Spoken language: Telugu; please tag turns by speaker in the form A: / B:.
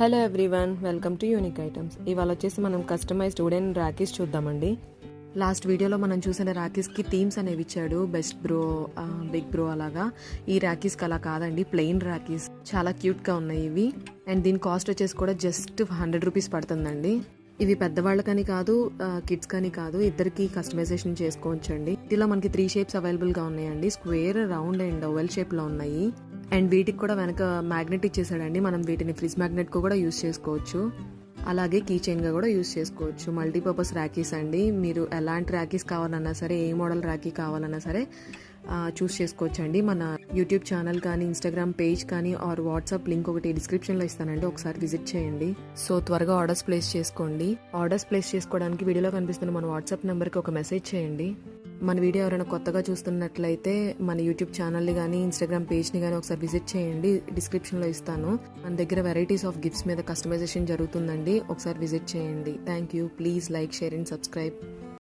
A: Hello everyone, welcome to unique items. ఇవాళ వచ్చేసి మనం కస్టమైజ్డ్ వుడెన్ రాఖీస్ చూద్దామండి. లాస్ట్ వీడియోలో మనం చూసిన రాఖీస్కి థీమ్స్ అనేవి ఇచ్చాడు, బెస్ట్ బ్రో, బిగ్ బ్రో అలాగా. ఈ రాఖీస్కి అలా కాదండి, ప్లెయిన్ రాఖీస్ చాలా క్యూట్గా ఉన్నాయి ఇవి. అండ్ దీని కాస్ట్ వచ్చేసి కూడా జస్ట్ 100 రూపీస్ పడుతుందండి. ఇవి పెద్దవాళ్ళకని కాదు, కిడ్స్ కని కాదు, ఇద్దరికి కస్టమైజేషన్ చేసుకోవచ్చండి. ఇందులో మనకి 3 షేప్స్ అవైలబుల్గా ఉన్నాయండి. స్క్వేర్, రౌండ్ అండ్ ఓవెల్ షేప్లో ఉన్నాయి. అండ్ వీటికి కూడా వెనక మ్యాగ్నెట్ ఇచ్చేసాడండి. మనం వీటిని ఫ్రిడ్జ్ మ్యాగ్నెట్ కూడా యూస్ చేసుకోవచ్చు, అలాగే కీ చైన్గా కూడా యూస్ చేసుకోవచ్చు. మల్టీపర్పస్ రాఖీస్ అండి. మీరు ఎలాంటి రాఖీస్ కావాలన్నా సరే, ఏ మోడల్ రాఖీ కావాలన్నా సరే చూస్ చేసుకోవచ్చు అండి. మన యూట్యూబ్ ఛానల్ కానీ, ఇన్స్టాగ్రామ్ పేజ్ కానీ, ఆర్ వాట్సాప్ లింక్ ఒకటి డిస్క్రిప్షన్లో ఇస్తానండి, ఒకసారి విజిట్ చేయండి. సో త్వరగా ఆర్డర్స్ ప్లేస్ చేసుకోండి. ఆర్డర్స్ ప్లేస్ చేసుకోవడానికి వీడియోలో కనిపిస్తున్న మన వాట్సాప్ నెంబర్కి ఒక మెసేజ్ చేయండి. మన వీడియో ఎవరైనా కొత్తగా చూస్తున్నట్లయితే మన యూట్యూబ్ ఛానల్ని కానీ, ఇన్స్టాగ్రామ్ పేజ్ని కానీ ఒకసారి విజిట్ చేయండి, డిస్క్రిప్షన్లో ఇస్తాను. మన దగ్గర వెరైటీస్ ఆఫ్ గిఫ్ట్స్ మీద కస్టమైజేషన్ జరుగుతుందండి, ఒకసారి విజిట్ చేయండి. Thank you. Please like, share and subscribe.